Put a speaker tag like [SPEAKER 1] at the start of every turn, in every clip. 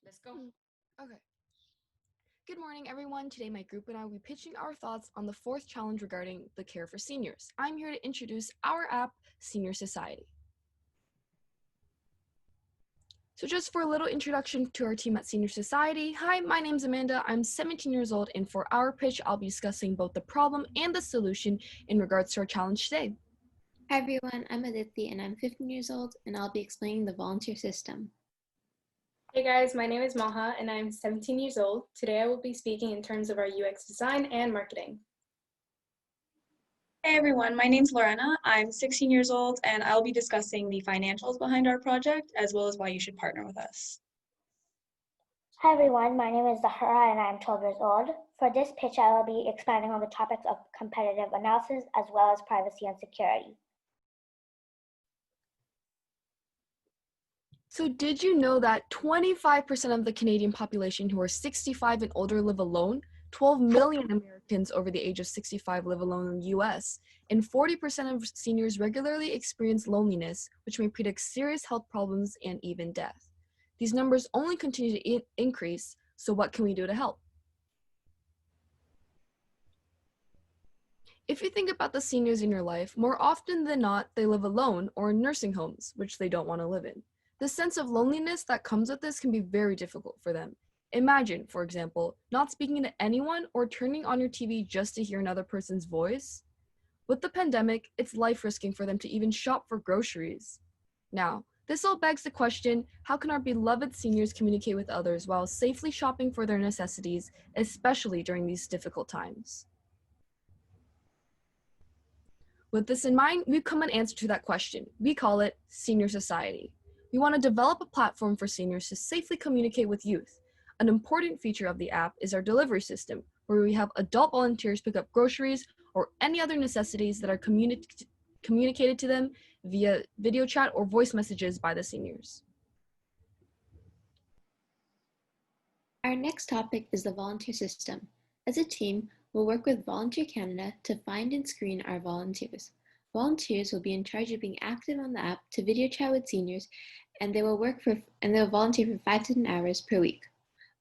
[SPEAKER 1] Let's go.
[SPEAKER 2] Okay. Good morning, everyone. Today, my group and I will be pitching our thoughts on the fourth challenge regarding the care for seniors. I'm here to introduce our app, Senior Society. So just for a little introduction to our team at Senior Society, hi, my name's Amanda. I'm 17 years old, and for our pitch, I'll be discussing both the problem and the solution in regards to our challenge today.
[SPEAKER 3] Hi everyone, I'm Aditi and I'm 15 years old and I'll be explaining the volunteer system.
[SPEAKER 4] Hey guys, my name is Maha and I'm 17 years old. Today I will be speaking in terms of our UX design and marketing.
[SPEAKER 5] Hey everyone, my name's Lorena. I'm 16 years old and I'll be discussing the financials behind our project as well as why you should partner with us.
[SPEAKER 6] Hi everyone, my name is Zahara and I'm 12 years old. For this pitch, I will be expanding on the topics of competitive analysis as well as privacy and security.
[SPEAKER 2] So did you know that 25% of the Canadian population who are 65 and older live alone? 12 million Americans over the age of 65 live alone in the US, and 40% of seniors regularly experience loneliness, which may predict serious health problems and even death. These numbers only continue to increase, so what can we do to help? If you think about the seniors in your life, more often than not, they live alone or in nursing homes, which they don't want to live in. The sense of loneliness that comes with this can be very difficult for them. Imagine, for example, not speaking to anyone or turning on your TV just to hear another person's voice. With the pandemic, it's life-risking for them to even shop for groceries. Now, this all begs the question, how can our beloved seniors communicate with others while safely shopping for their necessities, especially during these difficult times? With this in mind, we've come an answer to that question. We call it Senior Society. We want to develop a platform for seniors to safely communicate with youth. An important feature of the app is our delivery system, where we have adult volunteers pick up groceries or any other necessities that are communicated to them via video chat or voice messages by the seniors.
[SPEAKER 3] Our next topic is the volunteer system. As a team, we'll work with Volunteer Canada to find and screen our volunteers. Volunteers will be in charge of being active on the app to video chat with seniors, and they will volunteer for 5 to 10 hours per week.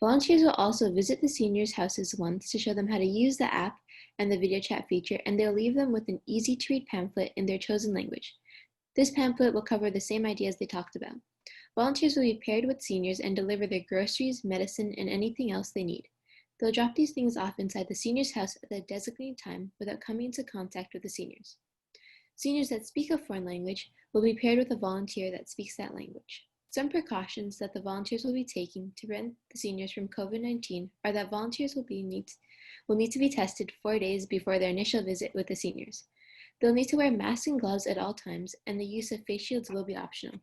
[SPEAKER 3] Volunteers will also visit the seniors' houses once to show them how to use the app and the video chat feature, and they'll leave them with an easy-to-read pamphlet in their chosen language. This pamphlet will cover the same ideas they talked about. Volunteers will be paired with seniors and deliver their groceries, medicine, and anything else they need. They'll drop these things off inside the senior's house at the designated time without coming into contact with the seniors. Seniors that speak a foreign language will be paired with a volunteer that speaks that language. Some precautions that the volunteers will be taking to prevent the seniors from COVID-19 are that volunteers will need to be tested 4 days before their initial visit with the seniors. They'll need to wear masks and gloves at all times, and the use of face shields will be optional.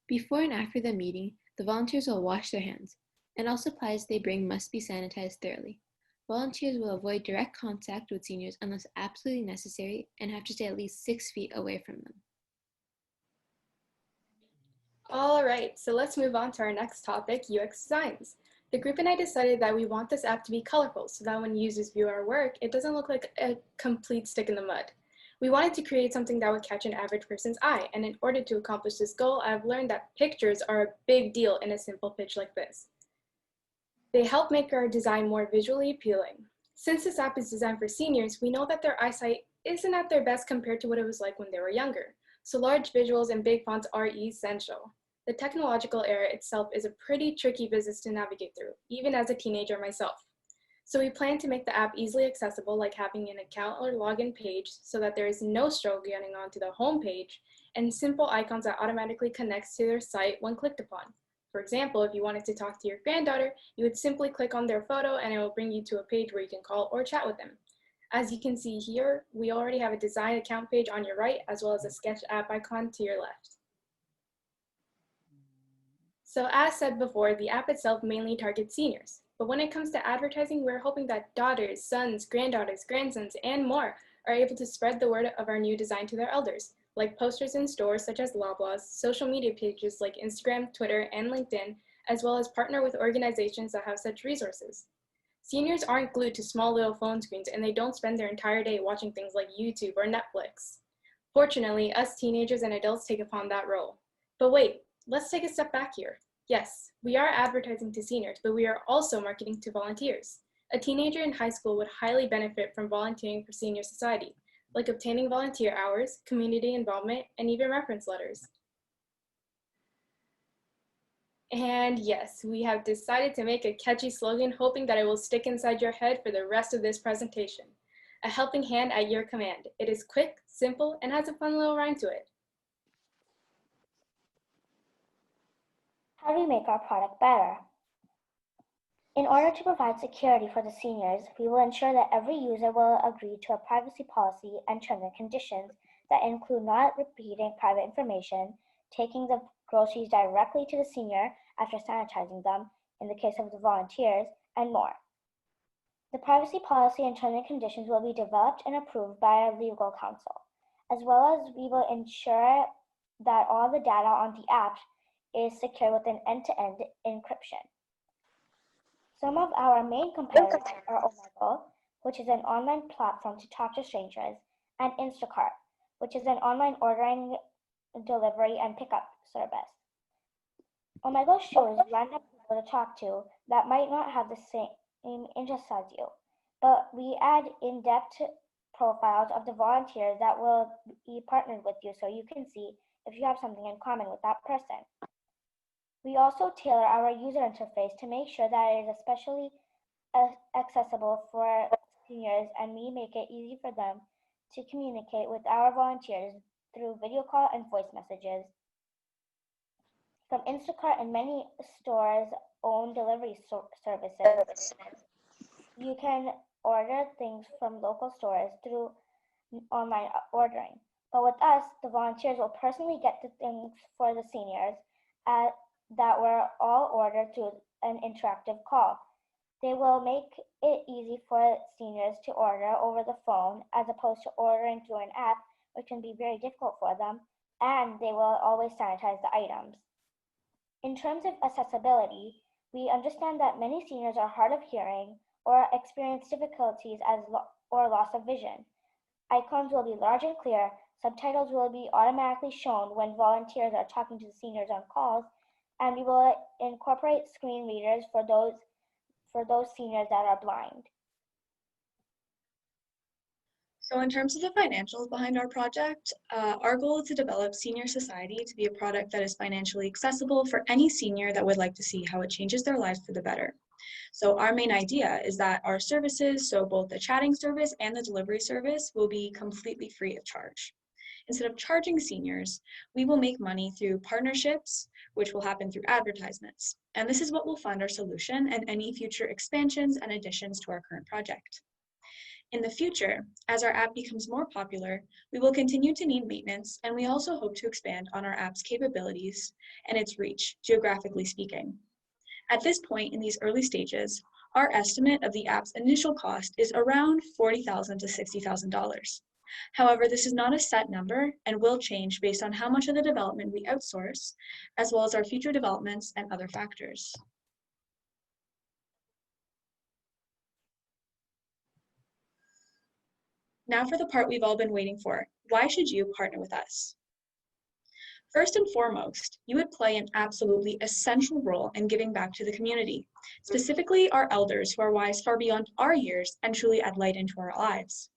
[SPEAKER 3] Before and after the meeting, the volunteers will wash their hands, and all supplies they bring must be sanitized thoroughly. Volunteers will avoid direct contact with seniors unless absolutely necessary and have to stay at least 6 feet away from them.
[SPEAKER 4] All right, so let's move on to our next topic, UX designs. The group and I decided that we want this app to be colorful so that when users view our work, it doesn't look like a complete stick in the mud. We wanted to create something that would catch an average person's eye, and in order to accomplish this goal, I've learned that pictures are a big deal in a simple pitch like this. They help make our design more visually appealing. Since this app is designed for seniors, we know that their eyesight isn't at their best compared to what it was like when they were younger, so large visuals and big fonts are essential. The technological era itself is a pretty tricky business to navigate through, even as a teenager myself. So we plan to make the app easily accessible, like having an account or login page so that there is no struggle getting onto the home page, and simple icons that automatically connects to their site when clicked upon. For example, if you wanted to talk to your granddaughter, you would simply click on their photo and it will bring you to a page where you can call or chat with them. As you can see here, we already have a design account page on your right, as well as a sketch app icon to your left. So as said before, the app itself mainly targets seniors. But when it comes to advertising, we're hoping that daughters, sons, granddaughters, grandsons, and more are able to spread the word of our new design to their elders, like posters in stores such as Loblaws, social media pages like Instagram, Twitter, and LinkedIn, as well as partner with organizations that have such resources. Seniors aren't glued to small little phone screens, and they don't spend their entire day watching things like YouTube or Netflix. Fortunately, us teenagers and adults take upon that role. But wait, let's take a step back here. Yes, we are advertising to seniors, but we are also marketing to volunteers. A teenager in high school would highly benefit from volunteering for senior society, like obtaining volunteer hours, community involvement, and even reference letters. And yes, we have decided to make a catchy slogan, hoping that it will stick inside your head for the rest of this presentation. A helping hand at your command. It is quick, simple, and has a fun little rhyme to it.
[SPEAKER 6] How do we make our product better? In order to provide security for the seniors, we will ensure that every user will agree to a privacy policy and terms and conditions that include not repeating private information, taking the groceries directly to the senior after sanitizing them in the case of the volunteers, and more. The privacy policy and terms and conditions will be developed and approved by our legal counsel, as well as we will ensure that all the data on the app is secure with an end-to-end encryption. Some of our main competitors are Omegle, which is an online platform to talk to strangers, and Instacart, which is an online ordering, delivery, and pickup service. Omegle shows random people to talk to that might not have the same interests as you, but we add in-depth profiles of the volunteers that will be partnered with you so you can see if you have something in common with that person. We also tailor our user interface to make sure that it is especially accessible for seniors, and we make it easy for them to communicate with our volunteers through video call and voice messages. From Instacart and many stores' own delivery services, you can order things from local stores through online ordering. But with us, the volunteers will personally get the things for the seniors that were all ordered through an interactive call. They will make it easy for seniors to order over the phone as opposed to ordering through an app, which can be very difficult for them, and they will always sanitize the items. In terms of accessibility, we understand that many seniors are hard of hearing or experience difficulties or loss of vision. Icons will be large and clear, subtitles will be automatically shown when volunteers are talking to the seniors on calls, and we will incorporate screen readers for those seniors that are blind.
[SPEAKER 5] So in terms of the financials behind our project, our goal is to develop Senior Society to be a product that is financially accessible for any senior that would like to see how it changes their lives for the better. So our main idea is that our services, so both the chatting service and the delivery service, will be completely free of charge. Instead of charging seniors, we will make money through partnerships, which will happen through advertisements. And this is what will fund our solution and any future expansions and additions to our current project. In the future, as our app becomes more popular, we will continue to need maintenance, and we also hope to expand on our app's capabilities and its reach, geographically speaking. At this point in these early stages, our estimate of the app's initial cost is around $40,000 to $60,000. However, this is not a set number and will change based on how much of the development we outsource, as well as our future developments and other factors. Now for the part we've all been waiting for. Why should you partner with us? First and foremost, you would play an absolutely essential role in giving back to the community, specifically our elders who are wise far beyond our years and truly add light into our lives.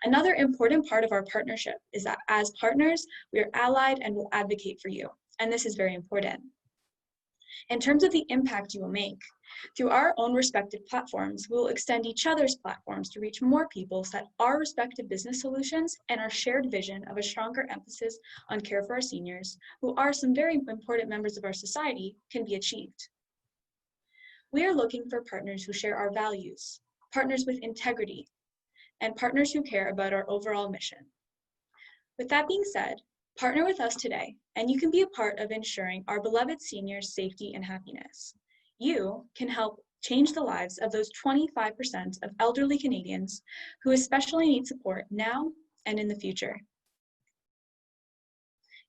[SPEAKER 5] Another important part of our partnership is that as partners, we are allied and will advocate for you, and this is very important. In terms of the impact you will make, through our own respective platforms, we will extend each other's platforms to reach more people so that our respective business solutions and our shared vision of a stronger emphasis on care for our seniors, who are some very important members of our society, can be achieved. We are looking for partners who share our values, partners with integrity, and partners who care about our overall mission. With that being said, partner with us today, and you can be a part of ensuring our beloved seniors' safety and happiness. You can help change the lives of those 25% of elderly Canadians who especially need support now and in the future.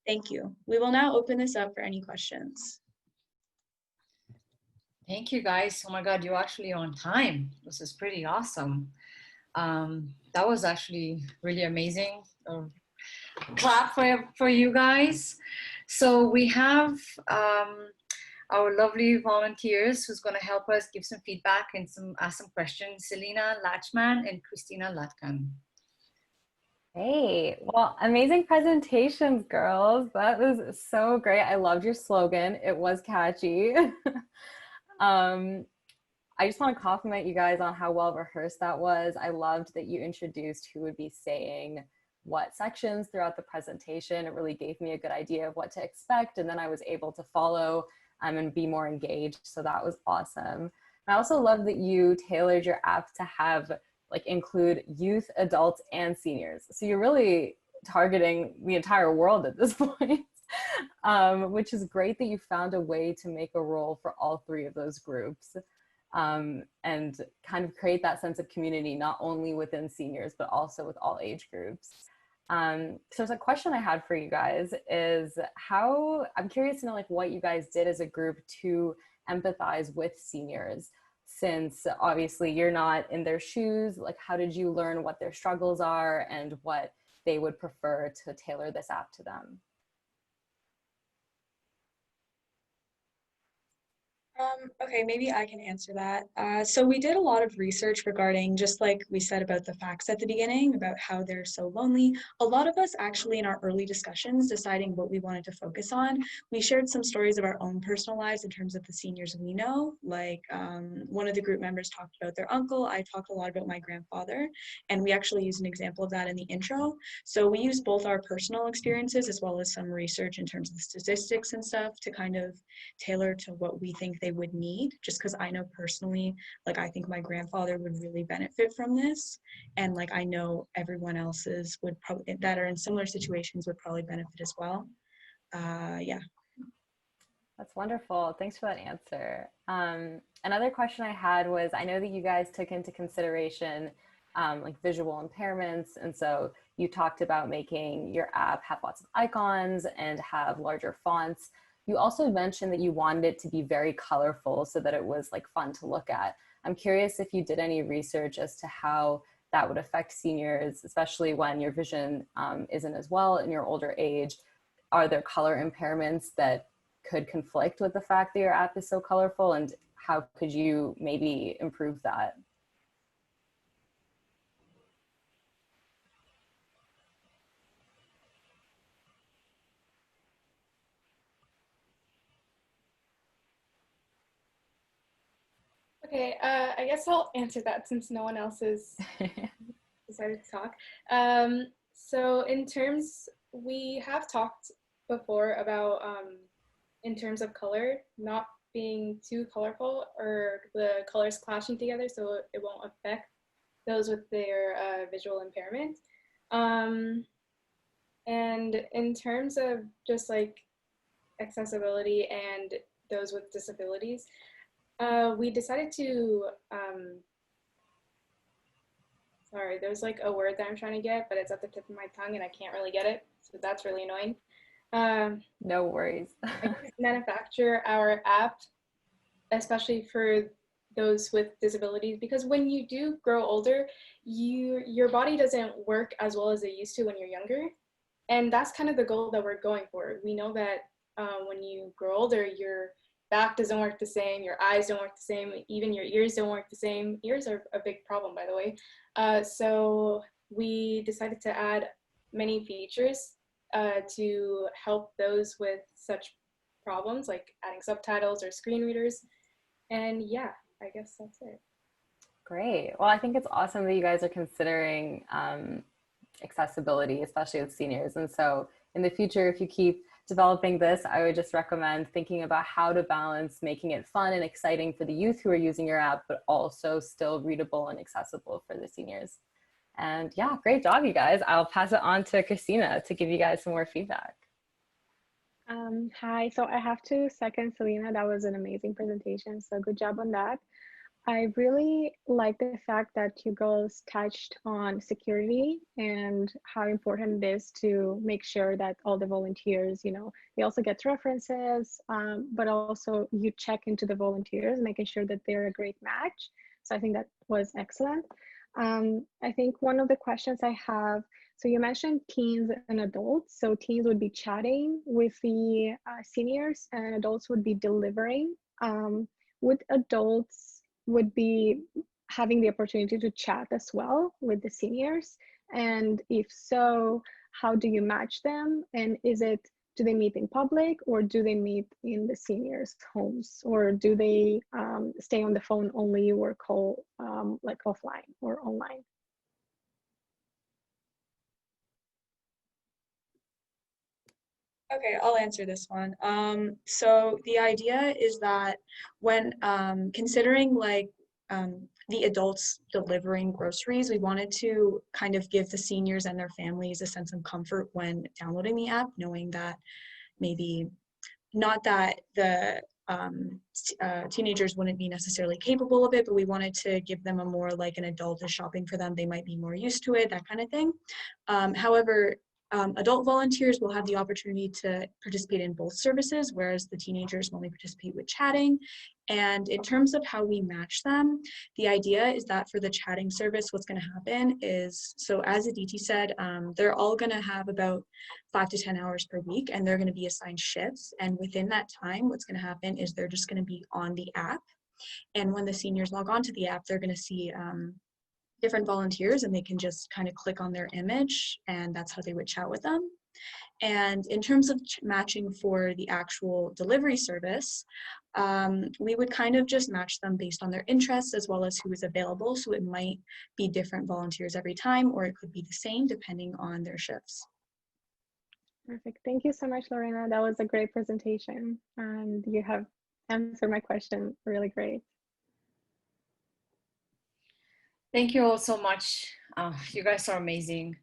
[SPEAKER 5] Thank you. We will now open this up for any questions.
[SPEAKER 1] Thank you, guys. Oh my God, you're actually on time. This is pretty awesome. That was actually really amazing. Clap for you guys. So we have our lovely volunteers who's going to help us give some feedback and ask some questions, Selena Latchman and Christina Latkan.
[SPEAKER 7] Great. Well, amazing presentations, girls. That was so great. I loved your slogan. It was catchy. I just want to compliment you guys on how well rehearsed that was. I loved that you introduced who would be saying what sections throughout the presentation. It really gave me a good idea of what to expect, and then I was able to follow and be more engaged. So that was awesome. I also love that you tailored your app to have include youth, adults, and seniors. So you're really targeting the entire world at this point, which is great that you found a way to make a role for all three of those groups. And kind of create that sense of community, not only within seniors, but also with all age groups. So the question I had for you guys is I'm curious to know what you guys did as a group to empathize with seniors, since obviously you're not in their shoes. How did you learn what their struggles are and what they would prefer to tailor this app to them?
[SPEAKER 5] Okay, maybe I can answer that. So we did a lot of research regarding, just like we said about the facts at the beginning, about how they're so lonely. A lot of us actually in our early discussions deciding what we wanted to focus on, we shared some stories of our own personal lives in terms of the seniors we know. One of the group members talked about their uncle. I talked a lot about my grandfather, and we actually used an example of that in the intro. So we used both our personal experiences as well as some research in terms of the statistics and stuff to kind of tailor to what we think they would need, just because I know personally, I think my grandfather would really benefit from this, and I know everyone else's would probably, that are in similar situations, would probably benefit as well. Yeah.
[SPEAKER 7] That's wonderful. Thanks for that answer. Another question I had was, I know that you guys took into consideration visual impairments, and so you talked about making your app have lots of icons and have larger fonts. You also mentioned that you wanted it to be very colorful so that it was fun to look at. I'm curious if you did any research as to how that would affect seniors, especially when your vision isn't as well in your older age. Are there color impairments that could conflict with the fact that your app is so colorful, and how could you maybe improve that?
[SPEAKER 4] Okay, I guess I'll answer that since no one else has decided to talk. So in terms, we have talked before about in terms of color, not being too colorful or the colors clashing together so it won't affect those with their visual impairment. And in terms of just accessibility and those with disabilities, we decided to, sorry, there's a word that I'm trying to get, but it's at the tip of my tongue and I can't really get it. So that's really annoying.
[SPEAKER 7] No worries.
[SPEAKER 4] Manufacture our app, especially for those with disabilities, because when you do grow older, your body doesn't work as well as it used to when you're younger. And that's kind of the goal that we're going for. We know that when you grow older, your back doesn't work the same, your eyes don't work the same, even your ears don't work the same. Ears are a big problem, by the way. So we decided to add many features to help those with such problems, like adding subtitles or screen readers. And yeah, I guess that's it.
[SPEAKER 7] Great. Well, I think it's awesome that you guys are considering accessibility, especially with seniors. And so in the future, if you keep developing this, I would just recommend thinking about how to balance making it fun and exciting for the youth who are using your app, but also still readable and accessible for the seniors. And yeah, great job, you guys. I'll pass it on to Christina to give you guys some more feedback.
[SPEAKER 8] Hi, so I have to second Selena. That was an amazing presentation, so good job on that. I really like the fact that you girls touched on security and how important it is to make sure that all the volunteers, they also get references, but also you check into the volunteers, making sure that they're a great match. So I think that was excellent. I think one of the questions I have So you mentioned teens and adults. So teens would be chatting with the seniors, and adults would be delivering. Would adults would be having the opportunity to chat as well with the seniors? And if so, how do you match them? And do they meet in public, or do they meet in the seniors' homes, or do they stay on the phone only, or call like offline or online?
[SPEAKER 5] Okay, I'll answer this one. So the idea is that when considering like the adults delivering groceries, we wanted to kind of give the seniors and their families a sense of comfort when downloading the app, knowing that maybe not that the teenagers wouldn't be necessarily capable of it, but we wanted to give them a more like an adult is shopping for them. They might be more used to it, that kind of thing. However, adult volunteers will have the opportunity to participate in both services, whereas the teenagers only participate with chatting. And in terms of how we match them, the idea is that for the chatting service, what's going to happen is, so as Aditi said, they're all going to have about 5 to 10 hours per week, and they're going to be assigned shifts. And within that time, what's going to happen is they're just going to be on the app. And when the seniors log on to the app, they're going to see different volunteers, and they can just kind of click on their image, and that's how they would chat with them. And in terms of matching for the actual delivery service, we would kind of just match them based on their interests as well as who is available. So it might be different volunteers every time, or it could be the same depending on their shifts.
[SPEAKER 8] Perfect. Thank you so much, Lorena. That was a great presentation, and you have answered my question really great.
[SPEAKER 1] Thank you all so much. You guys are amazing.